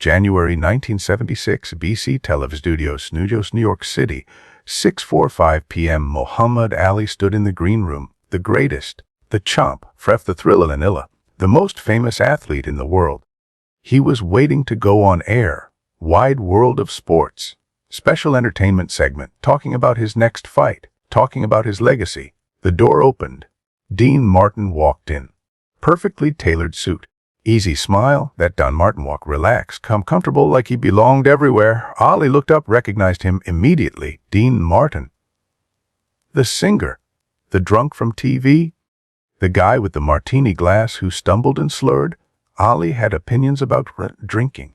January 1976, BC Television Studios, New York City, 6:45 p.m. Muhammad Ali stood in the green room, the greatest, the chomp, the Thrilla Manila, the most famous athlete in the world. He was waiting to go on air, Wide World of Sports, special entertainment segment, talking about his next fight, talking about his legacy. The door opened. Dean Martin walked in. Perfectly tailored suit. Easy smile, that Don Martin walk, relaxed, comfortable like he belonged everywhere. Ali looked up, recognized him immediately. Dean Martin. The singer. The drunk from TV. The guy with the martini glass who stumbled and slurred. Ali had opinions about drinking.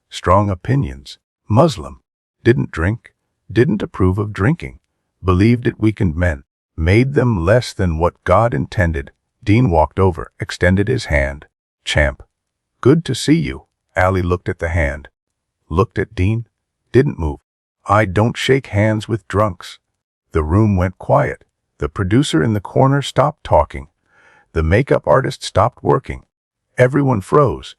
Strong opinions. Muslim. Didn't drink. Didn't approve of drinking. Believed it weakened men. Made them less than what God intended. Dean walked over, extended his hand. Champ. Good to see you. Ali looked at the hand. Looked at Dean. Didn't move. I don't shake hands with drunks. The room went quiet. The producer in the corner stopped talking. The makeup artist stopped working. Everyone froze.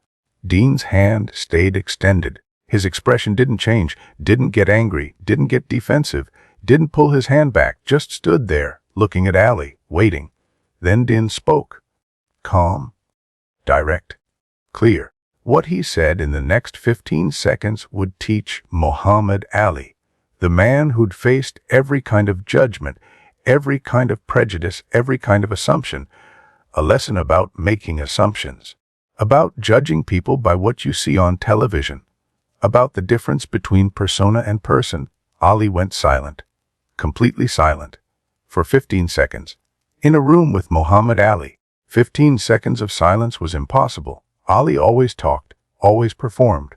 Dean's hand stayed extended. His expression didn't change, didn't get angry, didn't get defensive, didn't pull his hand back, just stood there, looking at Ali, waiting. Then Dean spoke. Calm. Direct. Clear. What he said in the next 15 seconds would teach Muhammad Ali, the man who'd faced every kind of judgment, every kind of prejudice, every kind of assumption, a lesson about making assumptions, about judging people by what you see on television, about the difference between persona and person. Ali went silent, completely silent, for 15 seconds. In a room with Muhammad Ali, 15 seconds of silence was impossible. Ali always talked, always performed,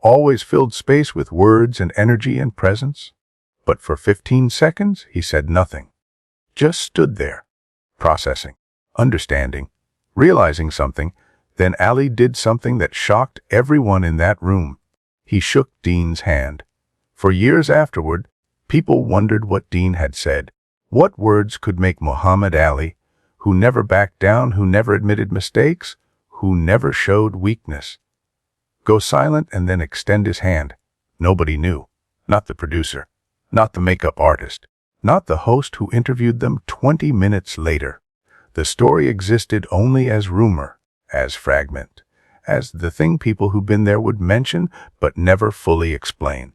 always filled space with words and energy and presence. But for 15 seconds, he said nothing. Just stood there, processing, understanding, realizing something. Then Ali did something that shocked everyone in that room. He shook Dean's hand. For years afterward, people wondered what Dean had said. What words could make Muhammad Ali, who never backed down, who never admitted mistakes, who never showed weakness, go silent and then extend his hand? Nobody knew. Not the producer, not the makeup artist, not the host who interviewed them 20 minutes later. The story existed only as rumor, as fragment, as the thing people who'd been there would mention but never fully explain.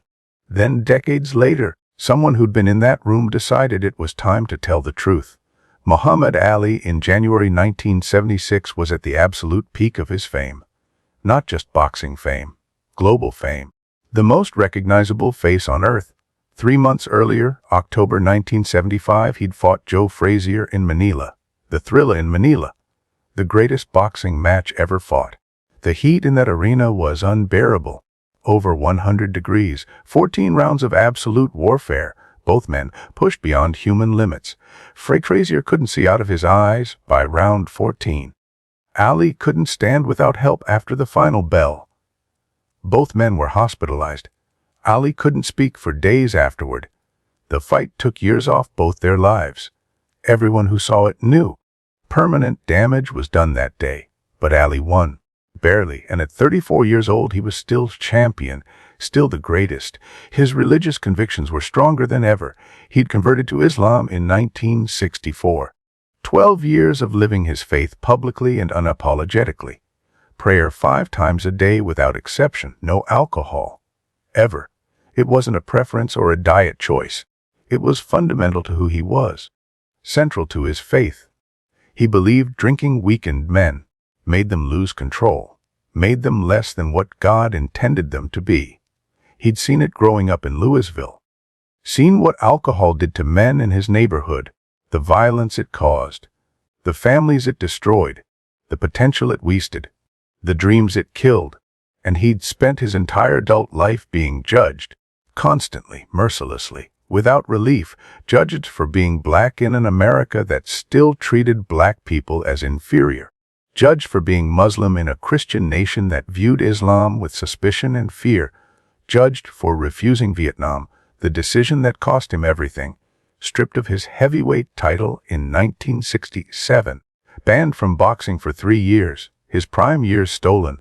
Then decades later, someone who'd been in that room decided it was time to tell the truth. Muhammad Ali in January 1976 was at the absolute peak of his fame. Not just boxing fame, global fame. The most recognizable face on earth. 3 months earlier, October 1975, he'd fought Joe Frazier in Manila. The Thrilla in Manila. The greatest boxing match ever fought. The heat in that arena was unbearable. Over 100 degrees, 14 rounds of absolute warfare. Both men pushed beyond human limits. Frazier couldn't see out of his eyes by round 14. Ali couldn't stand without help after the final bell. Both men were hospitalized. Ali couldn't speak for days afterward. The fight took years off both their lives. Everyone who saw it knew. Permanent damage was done that day. But Ali won. Barely, and at 34 years old he was still champion, still the greatest. His religious convictions were stronger than ever. He'd converted to Islam in 1964. 12 years of living his faith publicly and unapologetically. Prayer 5 times a day without exception, no alcohol. Ever. It wasn't a preference or a diet choice. It was fundamental to who he was. Central to his faith. He believed drinking weakened men, made them lose control, made them less than what God intended them to be. He'd seen it growing up in Louisville. Seen what alcohol did to men in his neighborhood, the violence it caused, the families it destroyed, the potential it wasted, the dreams it killed. And he'd spent his entire adult life being judged, constantly, mercilessly, without relief, judged for being black in an America that still treated black people as inferior. Judged for being Muslim in a Christian nation that viewed Islam with suspicion and fear, judged for refusing Vietnam, the decision that cost him everything, stripped of his heavyweight title in 1967, banned from boxing for 3 years, his prime years stolen,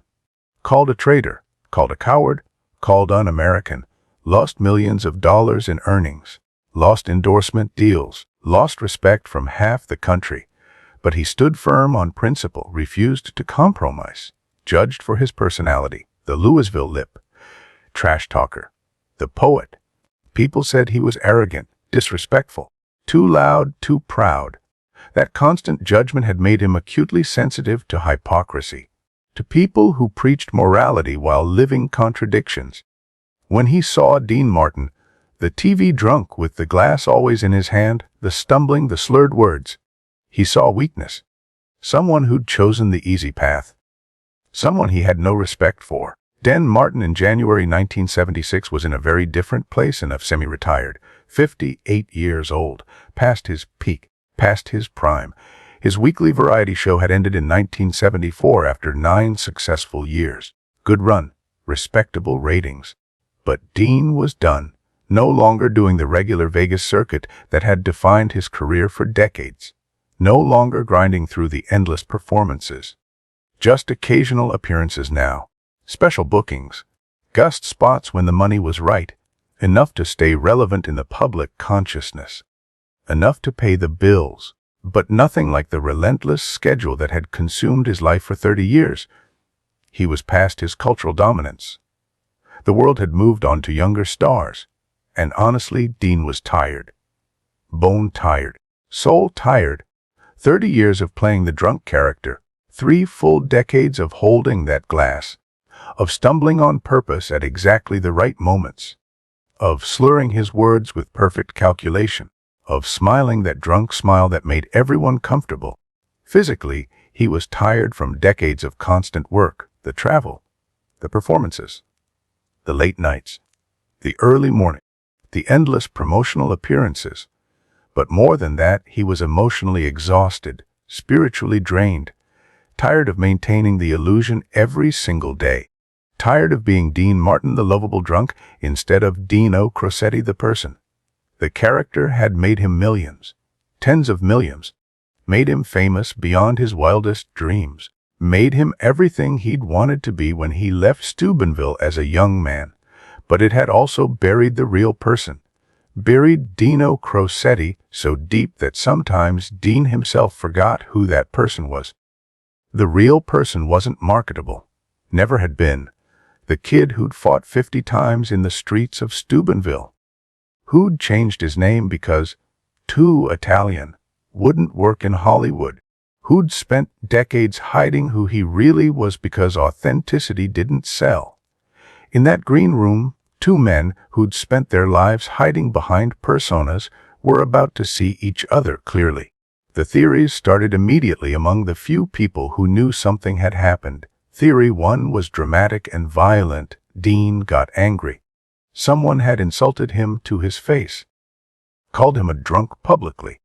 called a traitor, called a coward, called un-American, lost millions of dollars in earnings, lost endorsement deals, lost respect from half the country. But he stood firm on principle, refused to compromise, judged for his personality, the Louisville lip, trash talker, the poet. People said he was arrogant, disrespectful, too loud, too proud. That constant judgment had made him acutely sensitive to hypocrisy, to people who preached morality while living contradictions. When he saw Dean Martin, the TV drunk with the glass always in his hand, the stumbling, the slurred words, he saw weakness. Someone who'd chosen the easy path. Someone he had no respect for. Dean Martin in January 1976 was in a very different place enough, semi-retired, 58 years old, past his peak, past his prime. His weekly variety show had ended in 1974 after 9 successful years. Good run, respectable ratings. But Dean was done, no longer doing the regular Vegas circuit that had defined his career for decades. No longer grinding through the endless performances. Just occasional appearances now. Special bookings. Guest spots when the money was right. Enough to stay relevant in the public consciousness. Enough to pay the bills. But nothing like the relentless schedule that had consumed his life for 30 years. He was past his cultural dominance. The world had moved on to younger stars. And honestly, Dean was tired. Bone tired. Soul tired. 30 years of playing the drunk character, 3 full decades of holding that glass, of stumbling on purpose at exactly the right moments, of slurring his words with perfect calculation, of smiling that drunk smile that made everyone comfortable. Physically, he was tired from decades of constant work, the travel, the performances, the late nights, the early morning, the endless promotional appearances. But more than that, he was emotionally exhausted, spiritually drained, tired of maintaining the illusion every single day, tired of being Dean Martin the lovable drunk instead of Dino Crossetti the person. The character had made him millions, tens of millions, made him famous beyond his wildest dreams, made him everything he'd wanted to be when he left Steubenville as a young man. But it had also buried the real person. Buried Dino Crossetti so deep that sometimes Dean himself forgot who that person was. The real person wasn't marketable, never had been. The kid who'd fought 50 times in the streets of Steubenville. Who'd changed his name because too Italian wouldn't work in Hollywood. Who'd spent decades hiding who he really was because authenticity didn't sell. In that green room, 2 men who'd spent their lives hiding behind personas were about to see each other clearly. The theories started immediately among the few people who knew something had happened. Theory 1 was dramatic and violent. Dean got angry. Someone had insulted him to his face, called him a drunk publicly,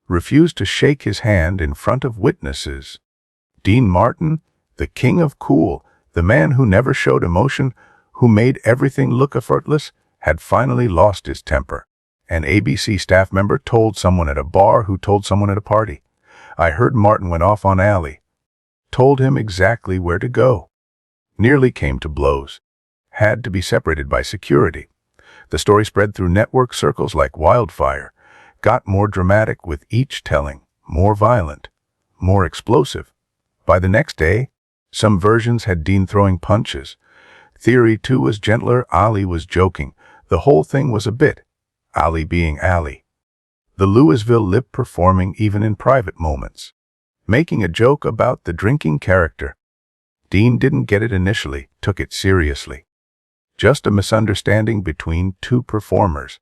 refused to shake his hand in front of witnesses. Dean Martin, the king of cool, the man who never showed emotion, who made everything look effortless, had finally lost his temper. An ABC staff member told someone at a bar who told someone at a party. I heard Martin went off on Ali. Told him exactly where to go. Nearly came to blows. Had to be separated by security. The story spread through network circles like wildfire. Got more dramatic with each telling, more violent, more explosive. By the next day, some versions had Dean throwing punches. Theory 2 was gentler. Ali was joking. The whole thing was a bit. Ali being Ali. The Louisville lip performing even in private moments. Making a joke about the drinking character. Dean didn't get it initially, took it seriously. Just a misunderstanding between 2 performers.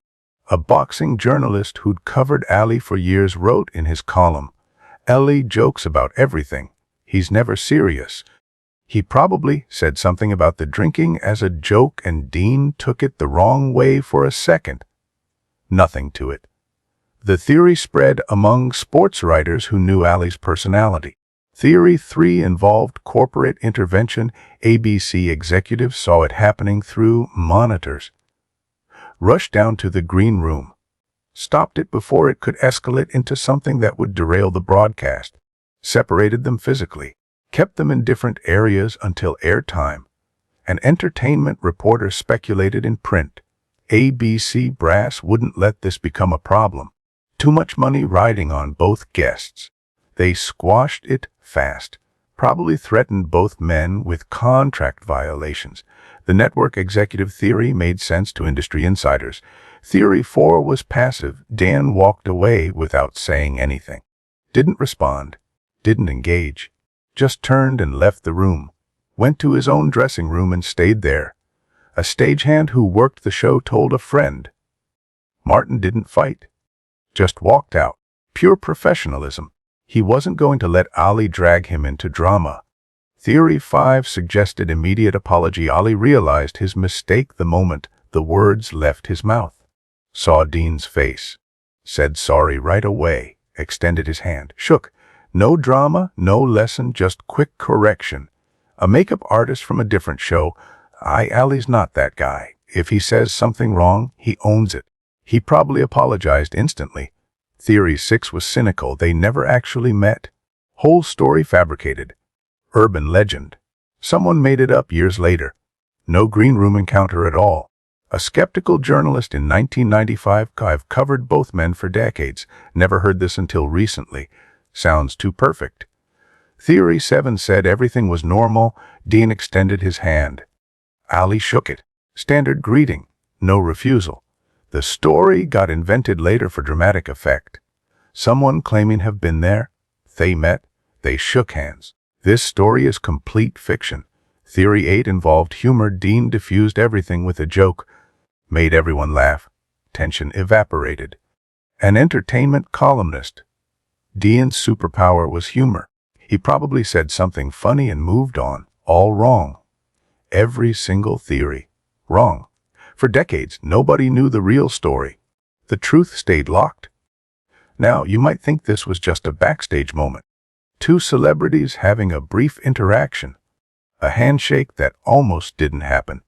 A boxing journalist who'd covered Ali for years wrote in his column, Ali jokes about everything. He's never serious. He probably said something about the drinking as a joke and Dean took it the wrong way for a second. Nothing to it. The theory spread among sports writers who knew Ali's personality. Theory 3 involved corporate intervention. ABC executives saw it happening through monitors. Rushed down to the green room. Stopped it before it could escalate into something that would derail the broadcast. Separated them physically. Kept them in different areas until airtime. An entertainment reporter speculated in print. ABC brass wouldn't let this become a problem. Too much money riding on both guests. They squashed it fast. Probably threatened both men with contract violations. The network executive theory made sense to industry insiders. Theory 4 was passive. Dan walked away without saying anything. Didn't respond. Didn't engage. Just turned and left the room. Went to his own dressing room and stayed there. A stagehand who worked the show told a friend. Martin didn't fight. Just walked out. Pure professionalism. He wasn't going to let Ali drag him into drama. Theory 5 suggested immediate apology. Ali realized his mistake the moment the words left his mouth. Saw Dean's face. Said sorry right away. Extended his hand. Shook. No drama, no lesson, just quick correction. A makeup artist from a different show. Ali's not that guy. If he says something wrong, he owns it. He probably apologized instantly. Theory 6 was cynical. They never actually met. Whole story fabricated. Urban legend. Someone made it up years later. No green room encounter at all. A skeptical journalist in 1995. I've covered both men for decades. Never heard this until recently. Sounds too perfect. Theory 7 said everything was normal. Dean extended his hand. Ali shook it. Standard greeting. No refusal. The story got invented later for dramatic effect. Someone claiming have been there. They met. They shook hands. This story is complete fiction. Theory 8 involved humor. Dean diffused everything with a joke. Made everyone laugh. Tension evaporated. An entertainment columnist. Dean's superpower was humor. He probably said something funny and moved on. All wrong. Every single theory. Wrong. For decades, nobody knew the real story. The truth stayed locked. Now, you might think this was just a backstage moment. Two celebrities having a brief interaction. A handshake that almost didn't happen.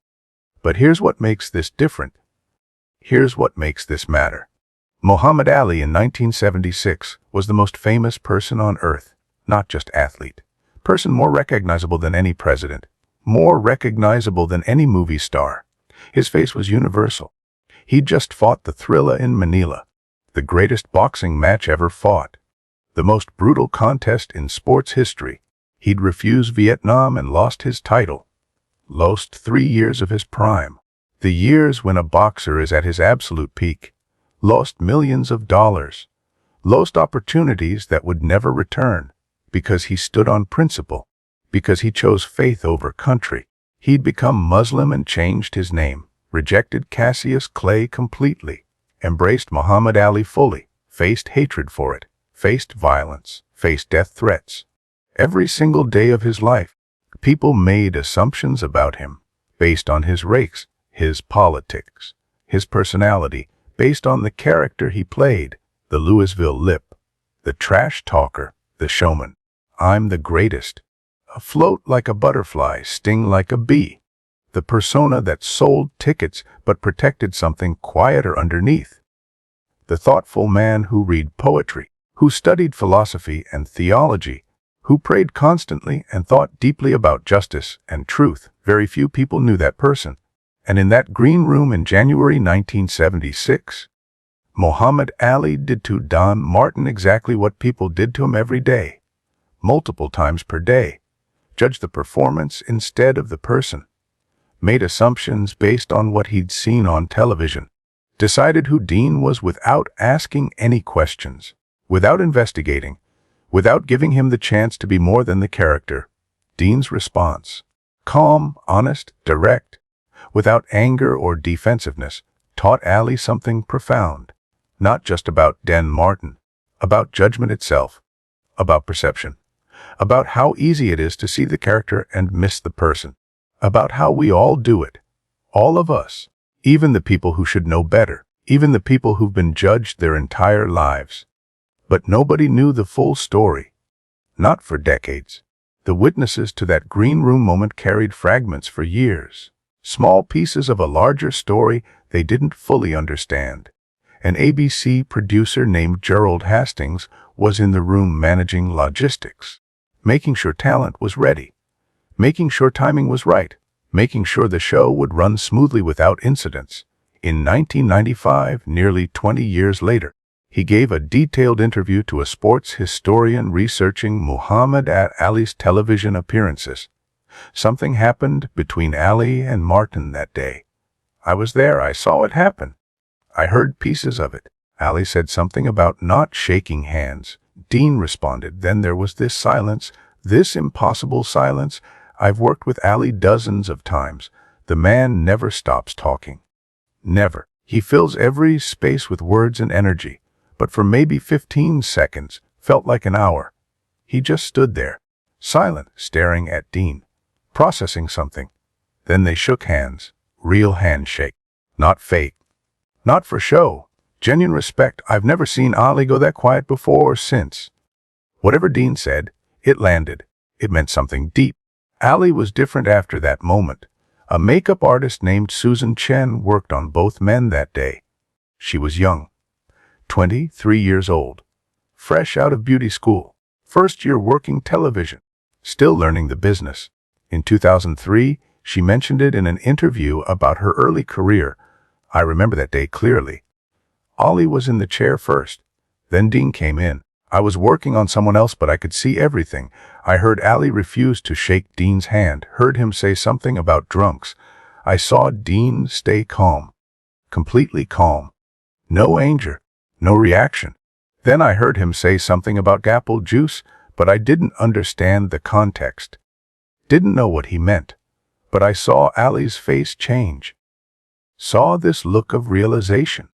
But here's what makes this different. Here's what makes this matter. Muhammad Ali in 1976 was the most famous person on earth, not just athlete. Person more recognizable than any president. More recognizable than any movie star. His face was universal. He'd just fought the Thrilla in Manila, the greatest boxing match ever fought, the most brutal contest in sports history. He'd refused Vietnam and lost his title. Lost 3 years of his prime. The years when a boxer is at his absolute peak. Lost millions of dollars. Lost opportunities that would never return, because he stood on principle, because he chose faith over country. He'd become Muslim and changed his name, rejected Cassius Clay completely, embraced Muhammad Ali fully, faced hatred for it, faced violence, faced death threats. Every single day of his life, people made assumptions about him, based on his race, his politics, his personality, based on the character he played, the Louisville Lip, the trash talker, the showman. I'm the greatest. Afloat like a butterfly, sting like a bee. The persona that sold tickets but protected something quieter underneath. The thoughtful man who read poetry, who studied philosophy and theology, who prayed constantly and thought deeply about justice and truth. Very few people knew that person. And in that green room in January 1976, Muhammad Ali did to Don Martin exactly what people did to him every day, multiple times per day. Judged the performance instead of the person. Made assumptions based on what he'd seen on television. Decided who Dean was without asking any questions, without investigating, without giving him the chance to be more than the character. Dean's response. Calm, honest, direct, without anger or defensiveness, taught Ali something profound. Not just about Dan Martin, about judgment itself, about perception. About how easy it is to see the character and miss the person. About how we all do it. All of us. Even the people who should know better. Even the people who've been judged their entire lives. But nobody knew the full story. Not for decades. The witnesses to that green room moment carried fragments for years. Small pieces of a larger story they didn't fully understand. An ABC producer named Gerald Hastings was in the room managing logistics. Making sure talent was ready. Making sure timing was right. making sure the show would run smoothly without incidents. In 1995, nearly 20 years later, he gave a detailed interview to a sports historian researching Muhammad Ali's television appearances. Something happened between Ali and Martin that day. I was there. I saw it happen. I heard pieces of it. Ali said something about not shaking hands. Dean responded. Then there was this silence, this impossible silence. I've worked with Ali dozens of times. The man never stops talking. Never. He fills every space with words and energy. But for maybe 15 seconds, felt like an hour. He just stood there, silent, staring at Dean, processing something. Then they shook hands. Real handshake. Not fake. Not for show. Genuine respect. I've never seen Ali go that quiet before or since. Whatever Dean said, it landed. It meant something deep. Ali was different after that moment. A makeup artist named Susan Chen worked on both men that day. She was young, 23 years old, fresh out of beauty school, first year working television, still learning the business. In 2003, she mentioned it in an interview about her early career. I remember that day clearly. Ali was in the chair first. Then Dean came in. I was working on someone else, but I could see everything. I heard Ali refuse to shake Dean's hand, heard him say something about drunks. I saw Dean stay calm, completely calm. No anger, no reaction. Then I heard him say something about apple juice, but I didn't understand the context. Didn't know what he meant. But I saw Ali's face change. Saw this look of realization,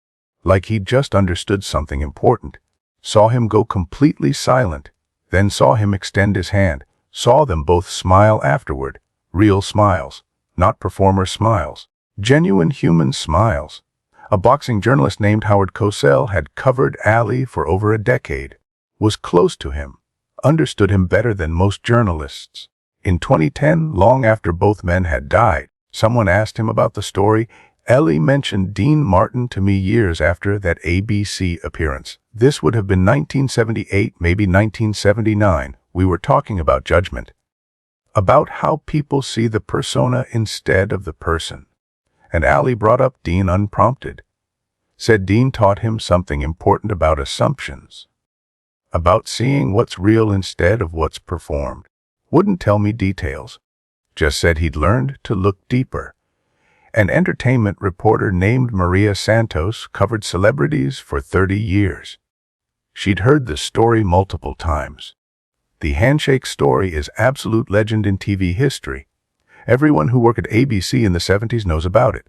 like he'd just understood something important. Saw him go completely silent, then saw him extend his hand, saw them both smile afterward. Real smiles, not performer smiles. Genuine human smiles. A boxing journalist named Howard Cosell had covered Ali for over a decade, was close to him, understood him better than most journalists. In 2010, long after both men had died, someone asked him about the story. Ali mentioned Dean Martin to me years after that ABC appearance. This would have been 1978, maybe 1979. We were talking about judgment, about how people see the persona instead of the person. And Ali brought up Dean unprompted. Said Dean taught him something important about assumptions, about seeing what's real instead of what's performed. Wouldn't tell me details. Just said he'd learned to look deeper. An entertainment reporter named Maria Santos covered celebrities for 30 years. She'd heard the story multiple times. The handshake story is absolute legend in TV history. Everyone who worked at ABC in the 70s knows about it.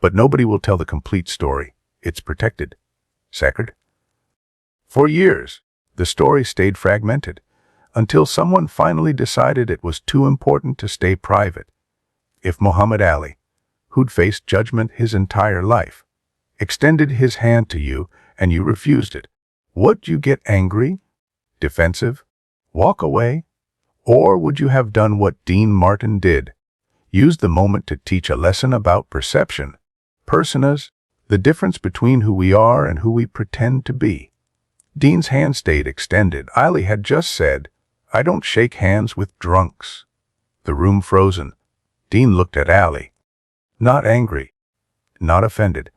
But nobody will tell the complete story. It's protected. Sacred. For years, the story stayed fragmented, until someone finally decided it was too important to stay private. If Muhammad Ali, who'd faced judgment his entire life, extended his hand to you and you refused it, would you get angry, defensive, walk away? Or would you have done what Dean Martin did? Used the moment to teach a lesson about perception, personas, the difference between who we are and who we pretend to be. Dean's hand stayed extended. Ali had just said, "I don't shake hands with drunks." The room frozen. Dean looked at Ali. Not angry, not offended,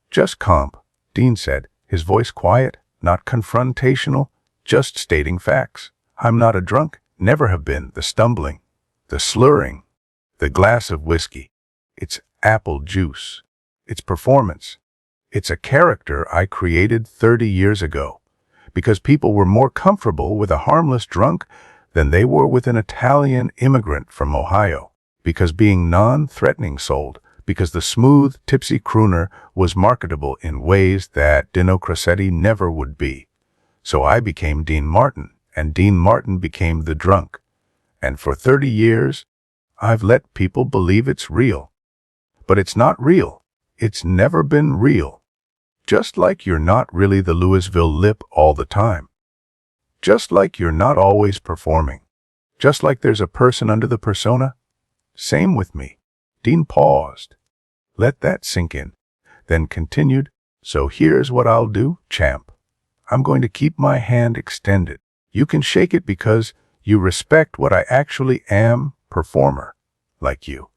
just calm. Dean said, his voice quiet, not confrontational, just stating facts. I'm not a drunk, never have been. The stumbling, the slurring, the glass of whiskey. It's apple juice. It's performance. It's a character I created 30 years ago, because people were more comfortable with a harmless drunk than they were with an Italian immigrant from Ohio, because being non-threatening sold, because the smooth, tipsy crooner was marketable in ways that Dino Crossetti never would be. So I became Dean Martin, and Dean Martin became the drunk. And for 30 years, I've let people believe it's real. But it's not real. It's never been real. Just like you're not really the Louisville Lip all the time. Just like you're not always performing. Just like there's a person under the persona. Same with me. Dean paused. Let that sink in. Then continued, so here's what I'll do, champ. I'm going to keep my hand extended. You can shake it because you respect what I actually am, performer, like you.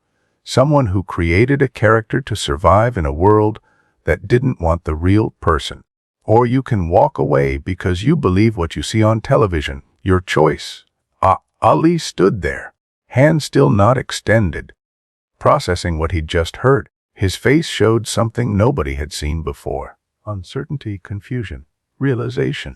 Someone who created a character to survive in a world that didn't want the real person. Or you can walk away because you believe what you see on television. Your choice. Ali stood there, hand still not extended, processing what he'd just heard. His face showed something nobody had seen before. Uncertainty, confusion, realization.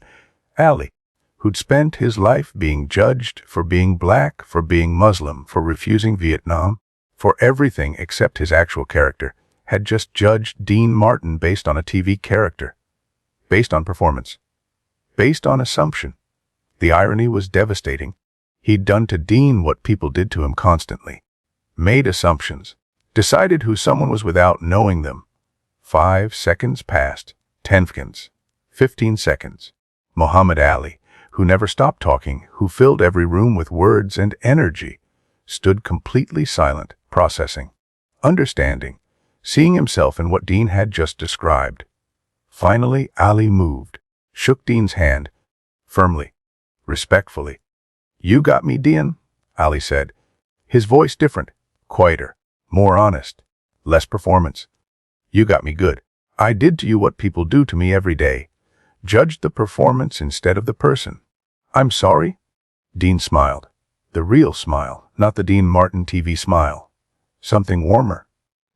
Ali, who'd spent his life being judged for being black, for being Muslim, for refusing Vietnam, for everything except his actual character, had just judged Dean Martin based on a TV character, based on performance, based on assumption. The irony was devastating. He'd done to Dean what people did to him constantly. Made assumptions. Decided who someone was without knowing them. 5 seconds passed. 10 seconds. 15 seconds. Muhammad Ali, who never stopped talking, who filled every room with words and energy, stood completely silent, processing, understanding, seeing himself in what Dean had just described. Finally, Ali moved, shook Dean's hand, firmly, respectfully. "You got me, Dean," Ali said, his voice different, quieter, more honest, less performance. "You got me good. I did to you what people do to me every day. Judged the performance instead of the person. I'm sorry?" Dean smiled. The real smile, not the Dean Martin TV smile. Something warmer,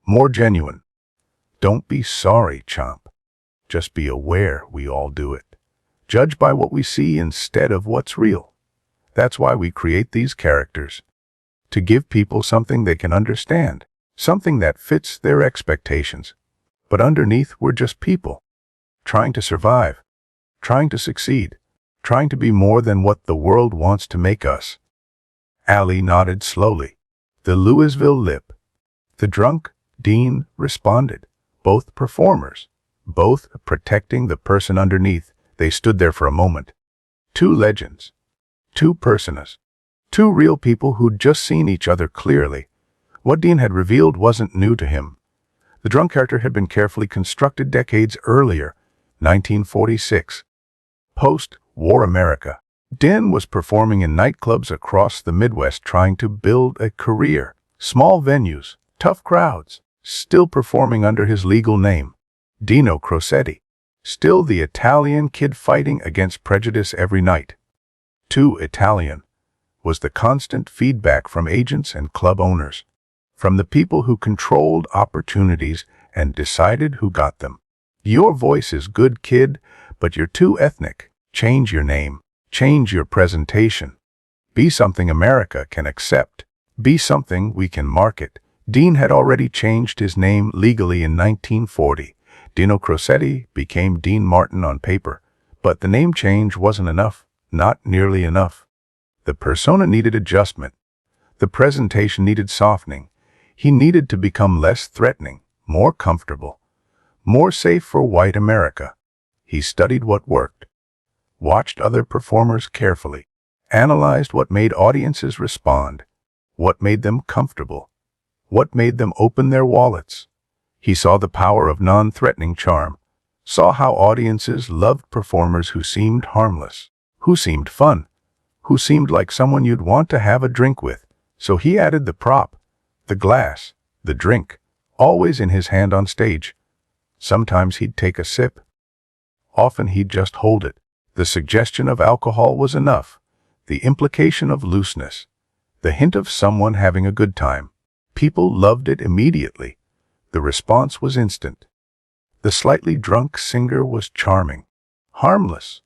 more genuine. "Don't be sorry, chomp. Just be aware we all do it. Judge by what we see instead of what's real. That's why we create these characters. To give people something they can understand, something that fits their expectations. But underneath, we're just people, trying to survive, trying to succeed, trying to be more than what the world wants to make us." Ali nodded slowly, the Louisville lip. The drunk Dean responded. Both performers, both protecting the person underneath. They stood there for a moment. Two legends, two personas, two real people who'd just seen each other clearly. What Dean had revealed wasn't new to him. The drunk character had been carefully constructed decades earlier, 1946. Post-war America. Dean was performing in nightclubs across the Midwest trying to build a career. Small venues, tough crowds, still performing under his legal name, Dino Crocetti. Still the Italian kid fighting against prejudice every night. Too Italian was the constant feedback from agents and club owners, from the people who controlled opportunities and decided who got them. "Your voice is good, kid, but you're too ethnic. Change your name. Change your presentation. Be something America can accept. Be something we can market." Dean had already changed his name legally in 1940. Dino Crocetti became Dean Martin on paper, but the name change wasn't enough, not nearly enough. The persona needed adjustment. The presentation needed softening. He needed to become less threatening, more comfortable, more safe for white America. He studied what worked, watched other performers carefully, analyzed what made audiences respond, what made them comfortable, what made them open their wallets. He saw the power of non-threatening charm, saw how audiences loved performers who seemed harmless, who seemed fun, who seemed like someone you'd want to have a drink with. So he added the prop, the glass, the drink, always in his hand on stage. Sometimes he'd take a sip. Often he'd just hold it. The suggestion of alcohol was enough. The implication of looseness. The hint of someone having a good time. People loved it immediately. The response was instant. The slightly drunk singer was charming, harmless,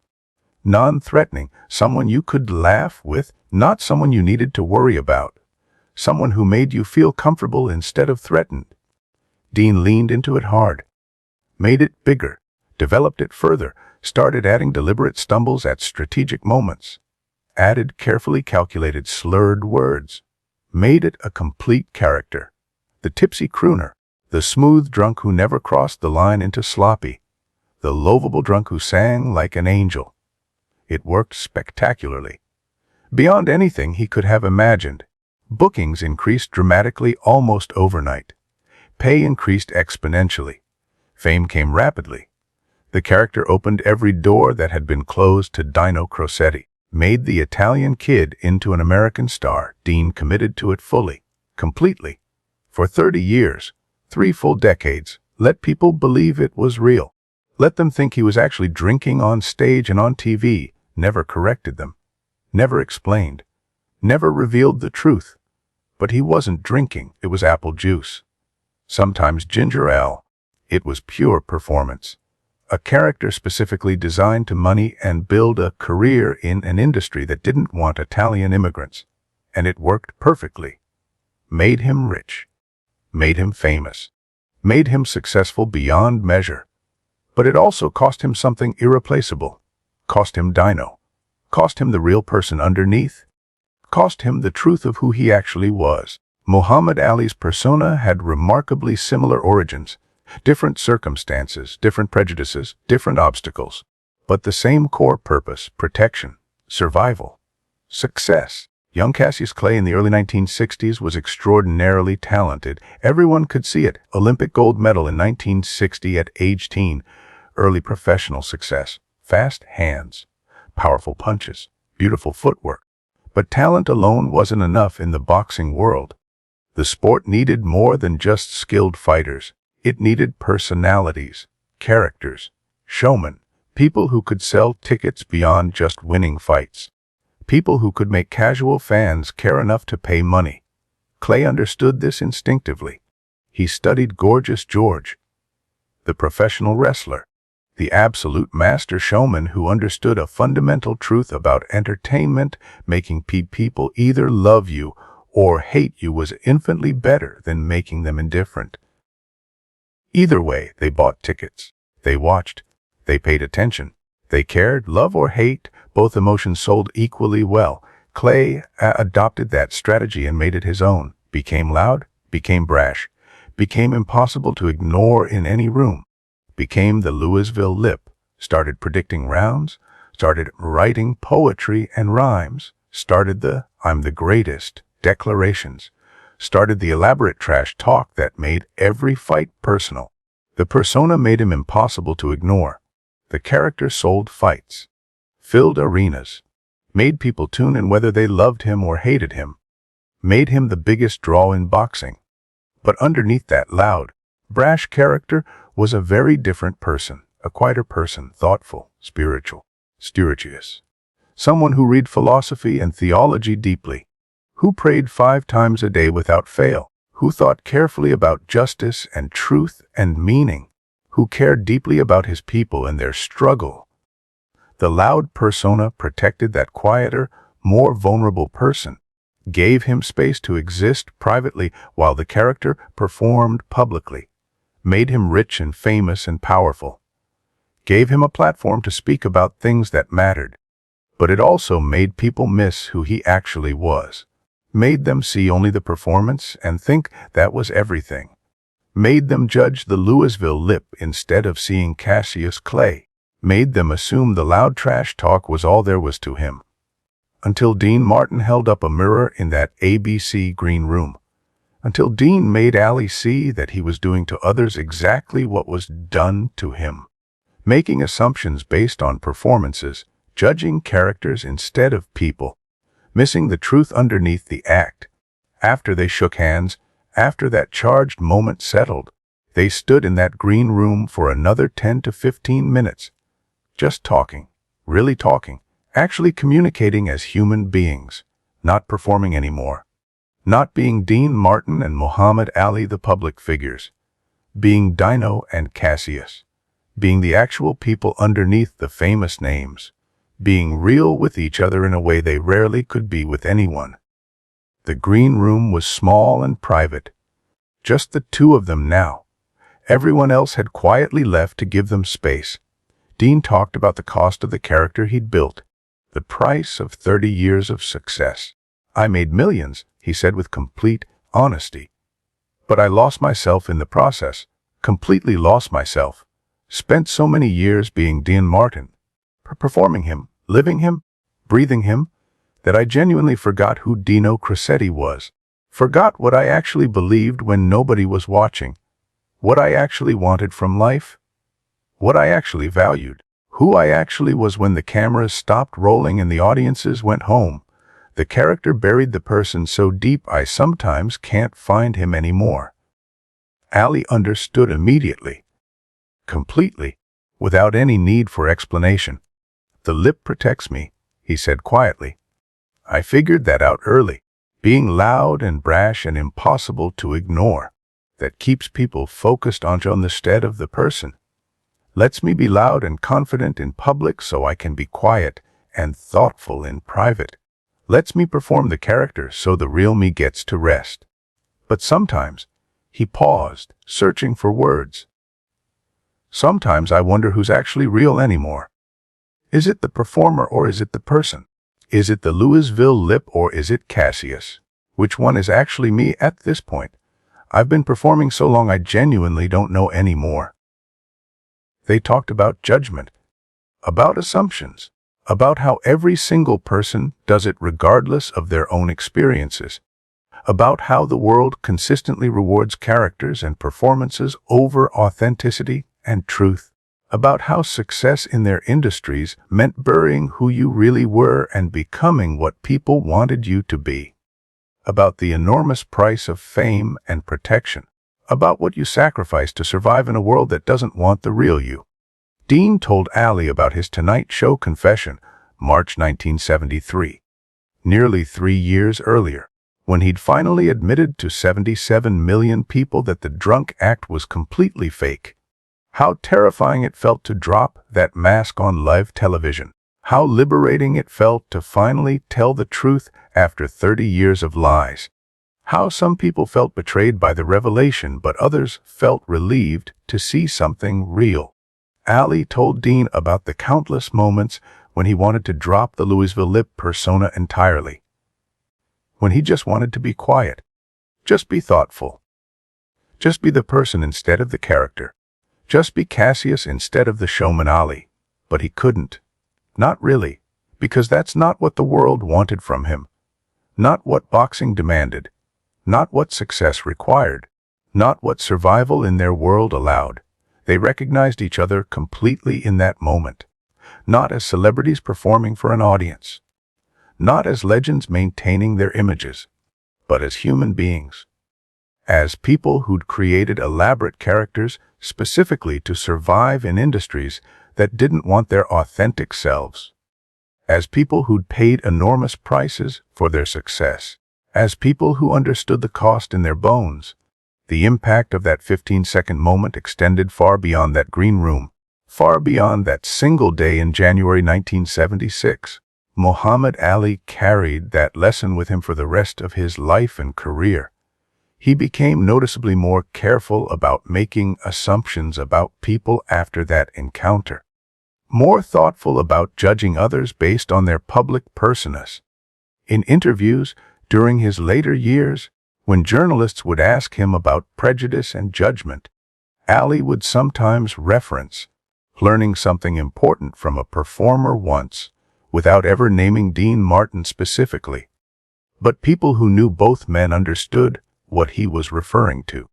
non-threatening, someone you could laugh with, not someone you needed to worry about, someone who made you feel comfortable instead of threatened. Dean leaned into it hard, made it bigger, developed it further, started adding deliberate stumbles at strategic moments, added carefully calculated slurred words, made it a complete character. The tipsy crooner, the smooth drunk who never crossed the line into sloppy, the lovable drunk who sang like an angel. It worked spectacularly, beyond anything he could have imagined. Bookings increased dramatically almost overnight. Pay increased exponentially. Fame came rapidly. The character opened every door that had been closed to Dino Crocetti, made the Italian kid into an American star. Dean committed to it fully, completely, For 30 years, 3 full decades, let people believe it was real. Let them think he was actually drinking on stage and on TV, never corrected them, never explained, never revealed the truth. But he wasn't drinking, it was apple juice. Sometimes ginger ale. It was pure performance. A character specifically designed to money and build a career in an industry that didn't want Italian immigrants. And it worked perfectly. Made him rich. Made him famous. Made him successful beyond measure. But it also cost him something irreplaceable. Cost him Dino. Cost him the real person underneath. Cost him the truth of who he actually was. Muhammad Ali's persona had remarkably similar origins, different circumstances, different prejudices, different obstacles, but the same core purpose: protection, survival, success. Young Cassius Clay in the early 1960s was extraordinarily talented. Everyone could see it. Olympic gold medal in 1960 at age 10. Early professional success. Fast hands. Powerful punches. Beautiful footwork. But talent alone wasn't enough in the boxing world. The sport needed more than just skilled fighters. It needed personalities, characters, showmen, people who could sell tickets beyond just winning fights. People who could make casual fans care enough to pay money. Clay understood this instinctively. He studied Gorgeous George, the professional wrestler, the absolute master showman who understood a fundamental truth about entertainment: making people either love you or hate you was infinitely better than making them indifferent. Either way, they bought tickets. They watched. They paid attention. They cared. Love or hate, both emotions sold equally well. Clay adopted that strategy and made it his own. Became loud, became brash, became impossible to ignore in any room. Became the Louisville Lip. Started predicting rounds. Started writing poetry and rhymes. Started the "I'm the greatest" declarations. Started the elaborate trash talk that made every fight personal. The persona made him impossible to ignore. The character sold fights, filled arenas, made people tune in whether they loved him or hated him, made him the biggest draw in boxing. But underneath that loud, brash character was a very different person, a quieter person, thoughtful, spiritual, studious. Someone who read philosophy and theology deeply, who prayed 5 times a day without fail, who thought carefully about justice and truth and meaning, who cared deeply about his people and their struggle. The loud persona protected that quieter, more vulnerable person, gave him space to exist privately while the character performed publicly, made him rich and famous and powerful, gave him a platform to speak about things that mattered. But it also made people miss who he actually was, made them see only the performance and think that was everything. Made them judge the Louisville Lip instead of seeing Cassius Clay. Made them assume the loud trash talk was all there was to him. Until Dean Martin held up a mirror in that ABC green room. Until Dean made Ali see that he was doing to others exactly what was done to him. Making assumptions based on performances, judging characters instead of people. Missing the truth underneath the act. After they shook hands, after that charged moment settled, they stood in that green room for another 10 to 15 minutes. Just talking, really talking, actually communicating as human beings, not performing anymore. Not being Dean Martin and Muhammad Ali, the public figures. Being Dino and Cassius. Being the actual people underneath the famous names. Being real with each other in a way they rarely could be with anyone. The green room was small and private. Just the two of them now. Everyone else had quietly left to give them space. Dean talked about the cost of the character he'd built. The price of 30 years of success. "I made millions," he said with complete honesty. "But I lost myself in the process. Completely lost myself. Spent so many years being Dean Martin. Performing him, living him, breathing him, that I genuinely forgot who Dino Crescetti was. Forgot what I actually believed when nobody was watching. What I actually wanted from life. What I actually valued. Who I actually was when the cameras stopped rolling and the audiences went home. The character buried the person so deep I sometimes can't find him anymore. Ali understood immediately, completely, without any need for explanation. The lip protects me, he said quietly. I figured that out early. Being loud and brash and impossible to ignore. That keeps people focused on the stead of the person. Lets me be loud and confident in public so I can be quiet and thoughtful in private. Lets me perform the character so the real me gets to rest. But sometimes, he paused, searching for words. Sometimes I wonder who's actually real anymore. Is it the performer or is it the person? Is it the Louisville lip or is it Cassius? Which one is actually me at this point? I've been performing so long I genuinely don't know anymore. They talked about judgment, about assumptions, about how every single person does it regardless of their own experiences, about how the world consistently rewards characters and performances over authenticity and truth, about how success in their industries meant burying who you really were and becoming what people wanted you to be, about the enormous price of fame and protection, about what you sacrifice to survive in a world that doesn't want the real you. Dean told Ali about his Tonight Show confession, March 1973, nearly 3 years earlier, when he'd finally admitted to 77 million people that the drunk act was completely fake. How terrifying it felt to drop that mask on live television. How liberating it felt to finally tell the truth after 30 years of lies. How some people felt betrayed by the revelation, but others felt relieved to see something real. Ali told Dean about the countless moments when he wanted to drop the Louisville lip persona entirely. When he just wanted to be quiet. Just be thoughtful. Just be the person instead of the character. Just be Cassius instead of the showman Ali. But he couldn't. Not really, because that's not what the world wanted from him. Not what boxing demanded. Not what success required. Not what survival in their world allowed. They recognized each other completely in that moment. Not as celebrities performing for an audience. Not as legends maintaining their images, but as human beings. As people who'd created elaborate characters specifically to survive in industries that didn't want their authentic selves. As people who'd paid enormous prices for their success. As people who understood the cost in their bones. The impact of that 15-second moment extended far beyond that green room, far beyond that single day in January 1976. Muhammad Ali carried that lesson with him for the rest of his life and career. He became noticeably more careful about making assumptions about people after that encounter. More thoughtful about judging others based on their public personas. In interviews during his later years, when journalists would ask him about prejudice and judgment, Ali would sometimes reference learning something important from a performer once, without ever naming Dean Martin specifically. But people who knew both men understood what he was referring to.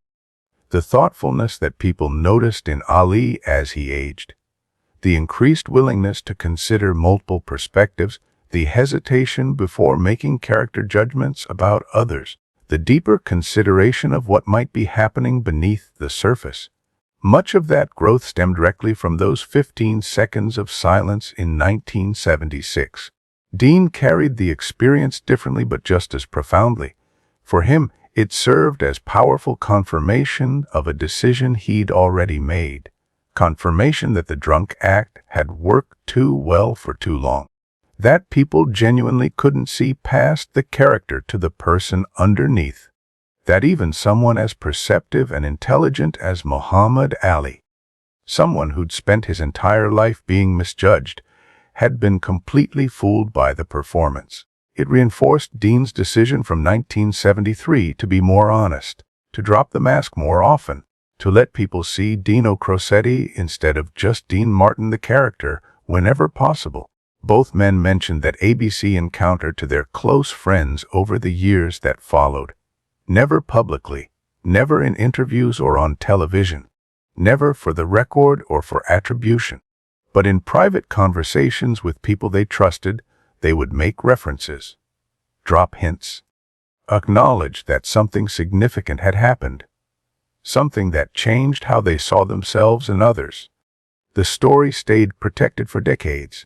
The thoughtfulness that people noticed in Ali as he aged. The increased willingness to consider multiple perspectives, the hesitation before making character judgments about others, the deeper consideration of what might be happening beneath the surface. Much of that growth stemmed directly from those 15 seconds of silence in 1976. Dean carried the experience differently but just as profoundly. For him, it served as powerful confirmation of a decision he'd already made. Confirmation that the drunk act had worked too well for too long. That people genuinely couldn't see past the character to the person underneath. That even someone as perceptive and intelligent as Muhammad Ali, someone who'd spent his entire life being misjudged, had been completely fooled by the performance. It reinforced Dean's decision from 1973 to be more honest, to drop the mask more often, to let people see Dino Crocetti instead of just Dean Martin the character whenever possible. Both men mentioned that ABC encounter to their close friends over the years that followed. Never publicly, never in interviews or on television, never for the record or for attribution, but in private conversations with people they trusted, they would make references drop hints, acknowledge that something significant had happened, something that changed how they saw themselves and others. The story stayed protected for decades,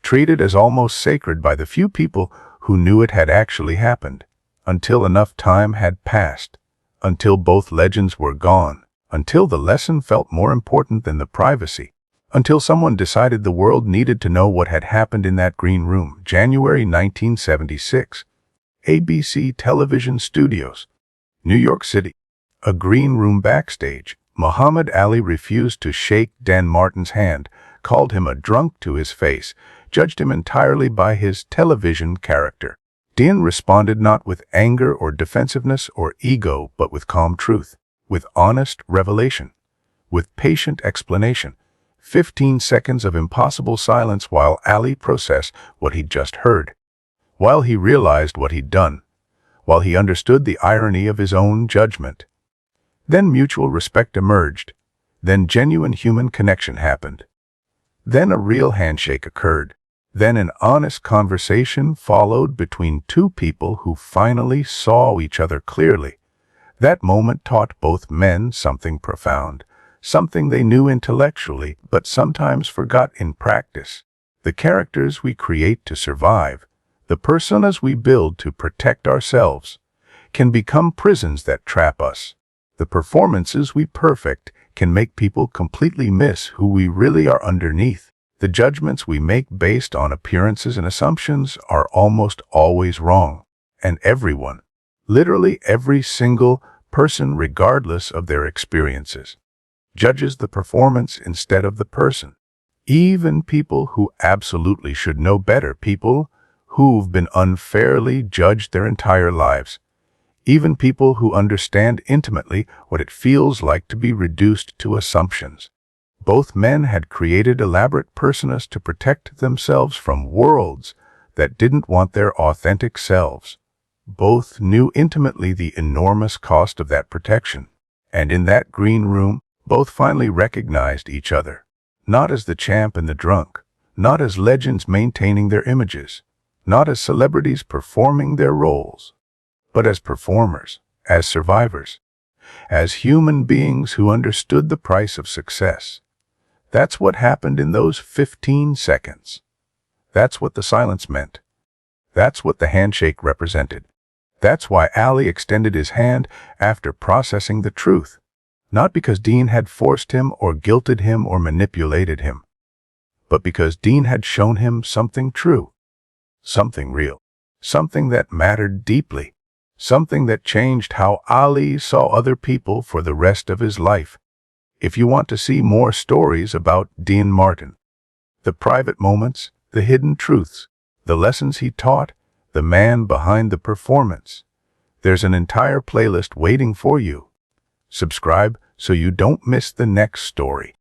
treated as almost sacred by the few people who knew it had actually happened, until enough time had passed, until both legends were gone, until the lesson felt more important than the privacy, until someone decided the world needed to know what had happened in that green room. January 1976. ABC Television Studios, New York City. A green room backstage. Muhammad Ali refused to shake Dan Martin's hand, called him a drunk to his face, judged him entirely by his television character. Dan responded not with anger or defensiveness or ego, but with calm truth, with honest revelation, with patient explanation. 15 seconds of impossible silence while Ali processed what he'd just heard, while he realized what he'd done, while he understood the irony of his own judgment. Then mutual respect emerged. Then genuine human connection happened. Then a real handshake occurred. Then an honest conversation followed between two people who finally saw each other clearly. That moment taught both men something profound, something they knew intellectually but sometimes forgot in practice. The characters we create to survive, the personas we build to protect ourselves, can become prisons that trap us. The performances we perfect can make people completely miss who we really are underneath. The judgments we make based on appearances and assumptions are almost always wrong. And everyone, literally every single person regardless of their experiences, judges the performance instead of the person. Even people who absolutely should know better, people who've been unfairly judged their entire lives. Even people who understand intimately what it feels like to be reduced to assumptions. Both men had created elaborate personas to protect themselves from worlds that didn't want their authentic selves. Both knew intimately the enormous cost of that protection. And in that green room, both finally recognized each other. Not as the champ and the drunk, not as legends maintaining their images, not as celebrities performing their roles, but as performers, as survivors, as human beings who understood the price of success. That's what happened in those 15 seconds. That's what the silence meant. That's what the handshake represented. That's why Ali extended his hand after processing the truth. Not because Dean had forced him or guilted him or manipulated him, but because Dean had shown him something true, something real, something that mattered deeply. Something that changed how Ali saw other people for the rest of his life. If you want to see more stories about Dean Martin, the private moments, the hidden truths, the lessons he taught, the man behind the performance, there's an entire playlist waiting for you. Subscribe so you don't miss the next story.